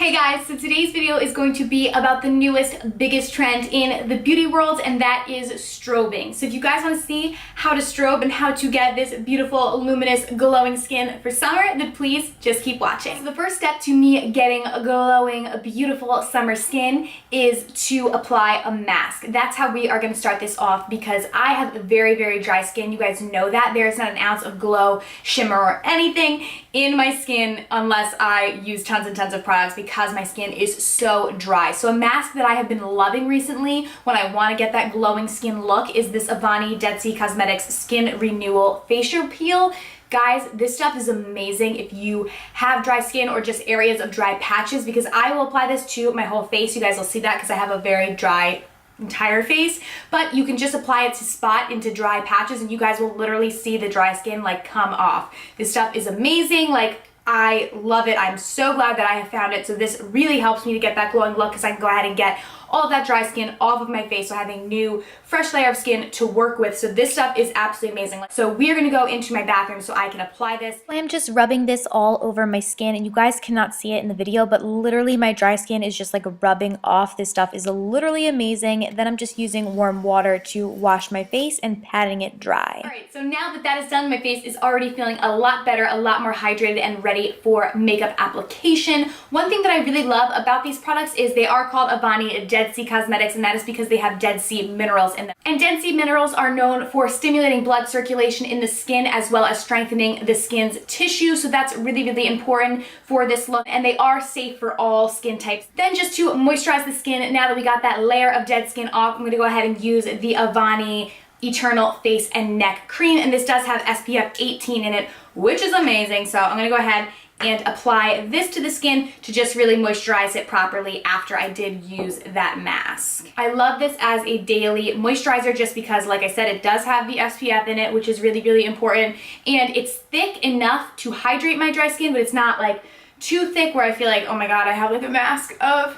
Hey guys, so today's video is going to be about the newest, biggest trend in the beauty world, and that is strobing. So if you guys want to see how to strobe and how to get this beautiful, luminous, glowing skin for summer, then please just keep watching. So the first step to me getting a glowing, beautiful summer skin is to apply a mask. That's how we are going to start this off because I have very, very dry skin. You guys know that. There's not an ounce of glow, shimmer, or anything in my skin unless I use tons and tons of products because my skin is so dry. So a mask that I have been loving recently when I want to get that glowing skin look is this Avani Dead Sea Cosmetics Skin Renewal Facial Peel. Guys, this stuff is amazing if you have dry skin or just areas of dry patches, because I will apply this to my whole face. You guys will see that because I have a very dry entire face, but you can just apply it to spot into dry patches and you guys will literally see the dry skin like come off. This stuff is amazing. Like, I love it. I'm so glad that I have found it. So this really helps me to get that glowing look because I can go ahead and get all of that dry skin off of my face, so I have a new fresh layer of skin to work with. So this stuff is absolutely amazing. So we're gonna go into my bathroom so I can apply this. I'm just rubbing this all over my skin, and you guys cannot see it in the video, but literally my dry skin is just like rubbing off. This stuff is literally amazing. Then I'm just using warm water to wash my face and patting it dry. All right, so now that that is done, my face is already feeling a lot better, a lot more hydrated and ready for makeup application. One thing that I really love about these products is they are called Avani Dead Sea Cosmetics, and that is because they have Dead Sea minerals in them. And Dead Sea minerals are known for stimulating blood circulation in the skin as well as strengthening the skin's tissue, so that's really, really important for this look, and they are safe for all skin types. Then just to moisturize the skin, now that we got that layer of dead skin off, I'm gonna go ahead and use the Avani Eternal Face and Neck Cream, and this does have SPF 18 in it, which is amazing. So I'm gonna go ahead and apply this to the skin to just really moisturize it properly after I did use that mask. I love this as a daily moisturizer just because, like I said, it does have the SPF in it, which is really, really important, and it's thick enough to hydrate my dry skin, but it's not like too thick where I feel like, oh my god, I have like a mask of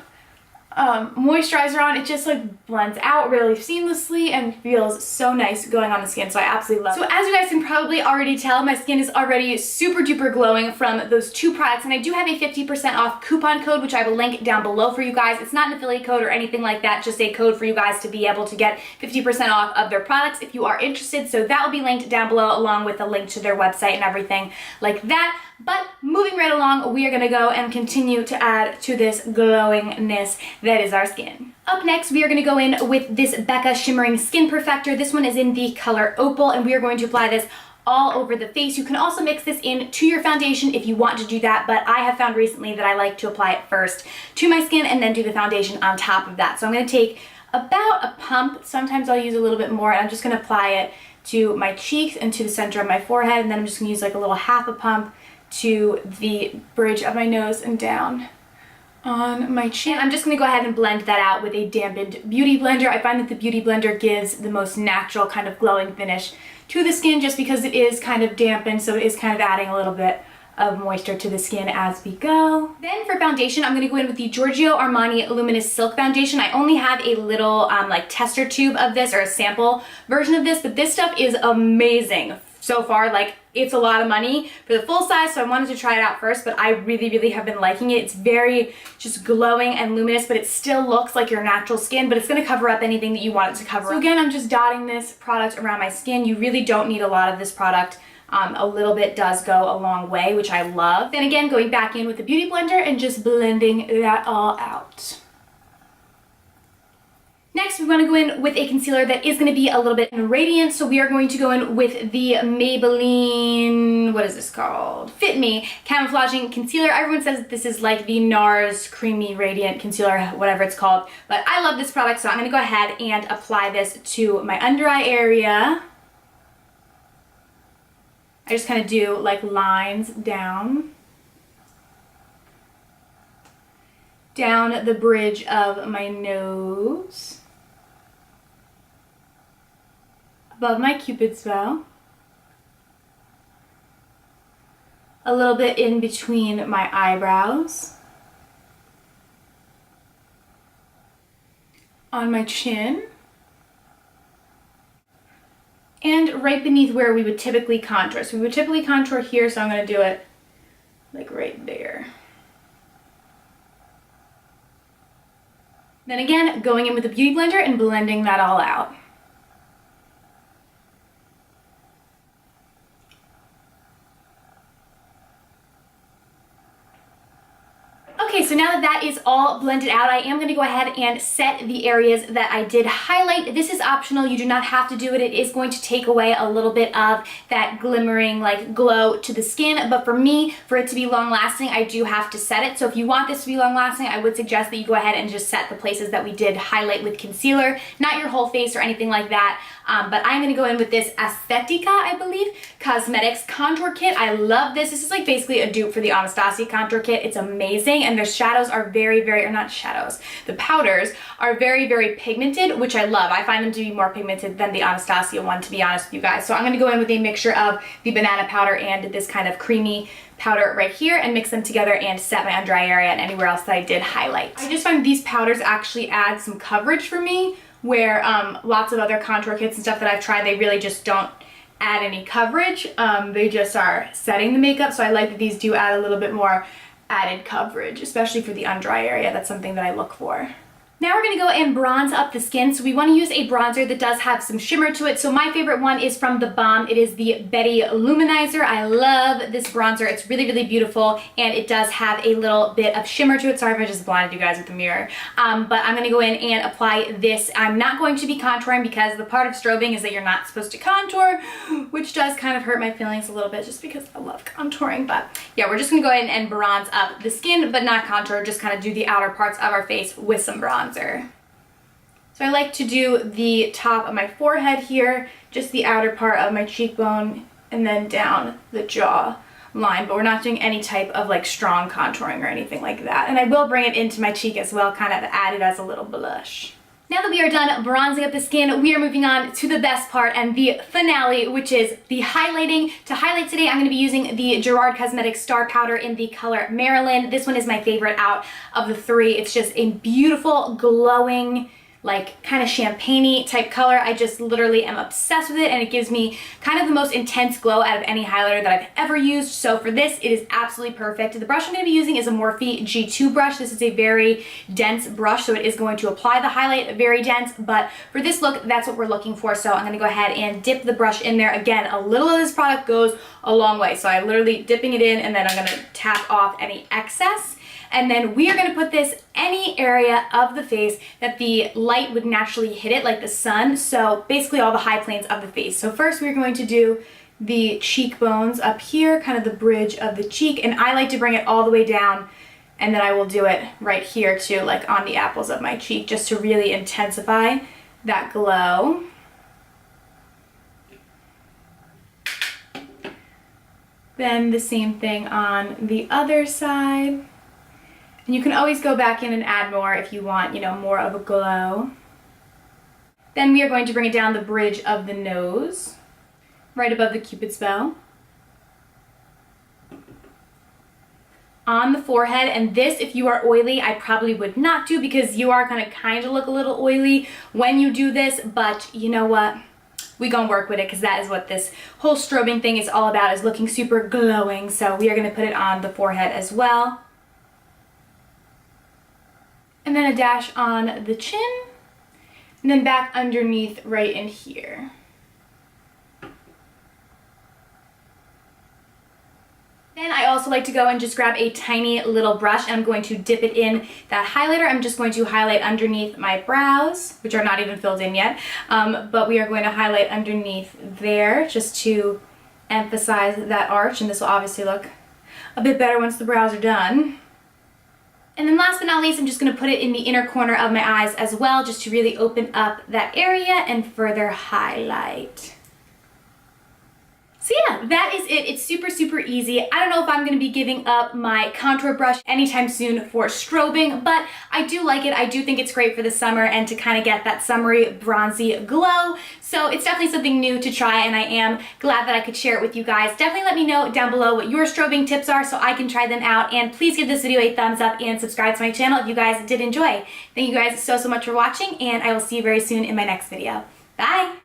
moisturizer on. It just like blends out really seamlessly and feels so nice going on the skin, so I absolutely love it. So as you guys can probably already tell, my skin is already super duper glowing from those two products, and I do have a 50% off coupon code, which I will link down below for you guys. It's not an affiliate code or anything like that, just a code for you guys to be able to get 50% off of their products if you are interested. So that will be linked down below along with a link to their website and everything like that. But moving right along, we are gonna go and continue to add to this glowingness that is our skin. Up next, we are gonna go in with this Becca Shimmering Skin Perfector. This one is in the color Opal, and we are going to apply this all over the face. You can also mix this in to your foundation if you want to do that, but I have found recently that I like to apply it first to my skin and then do the foundation on top of that. So I'm gonna take about a pump, sometimes I'll use a little bit more, and I'm just gonna apply it to my cheeks and to the center of my forehead, and then I'm just gonna use like a little half a pump to the bridge of my nose and down on my chin. I'm just gonna go ahead and blend that out with a dampened beauty blender. I find that the beauty blender gives the most natural kind of glowing finish to the skin just because it is kind of dampened, so it is kind of adding a little bit of moisture to the skin as we go. Then for foundation, I'm gonna go in with the Giorgio Armani Luminous Silk Foundation. I only have a little like tester tube of this, or a sample version of this, but this stuff is amazing so far. Like, it's a lot of money for the full size, so I wanted to try it out first, but I really, really have been liking it. It's very just glowing and luminous, but it still looks like your natural skin, but it's gonna cover up anything that you want it to cover up. So again, I'm just dotting this product around my skin. You really don't need a lot of this product. A little bit does go a long way, which I love. Then again, going back in with the beauty blender and just blending that all out. Next, we want to go in with a concealer that is going to be a little bit radiant, so we are going to go in with the Maybelline, what is this called? Fit Me Camouflaging Concealer. Everyone says that this is like the NARS Creamy Radiant Concealer, whatever it's called, but I love this product, so I'm going to go ahead and apply this to my under eye area. I just kind of do like lines down the bridge of my nose, above my Cupid's bow, a little bit in between my eyebrows, on my chin, and right beneath where we would typically contour. So we would typically contour here, so I'm going to do it like right there. Then again, going in with a beauty blender and blending that all out. Okay, so now that that is all blended out, I am going to go ahead and set the areas that I did highlight. This is optional. You do not have to do it. It is going to take away a little bit of that glimmering like glow to the skin, but for me, for it to be long lasting, I do have to set it. So if you want this to be long lasting, I would suggest that you go ahead and just set the places that we did highlight with concealer, not your whole face or anything like that. But I'm going to go in with this Aesthetica, I believe, Cosmetics Contour Kit. I love this. This is like basically a dupe for the Anastasia Contour Kit. It's amazing, and their shadows are or not shadows, the powders are very, very pigmented, which I love. I find them to be more pigmented than the Anastasia one, to be honest with you guys. So I'm going to go in with a mixture of the banana powder and this kind of creamy powder right here and mix them together and set my under eye area and anywhere else that I did highlight. I just find these powders actually add some coverage for me, where lots of other contour kits and stuff that I've tried, they really just don't add any coverage. They just are setting the makeup, so I like that these do add a little bit more added coverage, especially for the under eye area. That's something that I look for. Now we're going to go and bronze up the skin. So we want to use a bronzer that does have some shimmer to it. So my favorite one is from The Balm. It is the Betty Luminizer. I love this bronzer. It's really, really beautiful, and it does have a little bit of shimmer to it. Sorry if I just blinded you guys with the mirror. But I'm going to go in and apply this. I'm not going to be contouring because the part of strobing is that you're not supposed to contour, which does kind of hurt my feelings a little bit just because I love contouring. But yeah, we're just going to go in and bronze up the skin, but not contour, just kind of do the outer parts of our face with some bronzer. So I like to do the top of my forehead here, just the outer part of my cheekbone, and then down the jaw line, but we're not doing any type of like strong contouring or anything like that. And I will bring it into my cheek as well, kind of add it as a little blush. Now that we are done bronzing up the skin, we are moving on to the best part and the finale, which is the highlighting. To highlight today, I'm going to be using the Gerard Cosmetics Star Powder in the color Marilyn. This one is my favorite out of the three. It's just a beautiful, glowing, like kind of champagne-y type color. I just literally am obsessed with it, and it gives me kind of the most intense glow out of any highlighter that I've ever used. So for this, it is absolutely perfect. The brush I'm going to be using is a Morphe G2 brush. This is a very dense brush, so it is going to apply the highlight very dense, but for this look, that's what we're looking for. So I'm going to go ahead and dip the brush in there. Again, a little of this product goes a long way. So I'm literally dipping it in, and then I'm going to tap off any excess. And then we are going to put this any area of the face that the light would naturally hit it, like the sun. So basically all the high planes of the face. So first we're going to do the cheekbones up here, kind of the bridge of the cheek. And I like to bring it all the way down, and then I will do it right here too, like on the apples of my cheek, just to really intensify that glow. Then the same thing on the other side. And you can always go back in and add more if you want, you know, more of a glow. Then we are going to bring it down the bridge of the nose, right above the Cupid's bow. On the forehead, and this, if you are oily, I probably would not do because you are going to kind of look a little oily when you do this, but you know what? We gonna work with it because that is what this whole strobing thing is all about, is looking super glowing. So we are going to put it on the forehead as well. And then a dash on the chin, and then back underneath right in here. Then I also like to go and just grab a tiny little brush, and I'm going to dip it in that highlighter. I'm just going to highlight underneath my brows, which are not even filled in yet, but we are going to highlight underneath there just to emphasize that arch, and this will obviously look a bit better once the brows are done. And then last but not least, I'm just going to put it in the inner corner of my eyes as well, just to really open up that area and further highlight. So yeah, that is it. It's super, super easy. I don't know if I'm going to be giving up my contour brush anytime soon for strobing, but I do like it. I do think it's great for the summer and to kind of get that summery, bronzy glow. So it's definitely something new to try, and I am glad that I could share it with you guys. Definitely let me know down below what your strobing tips are so I can try them out, and please give this video a thumbs up and subscribe to my channel if you guys did enjoy. Thank you guys so, so much for watching, and I will see you very soon in my next video. Bye!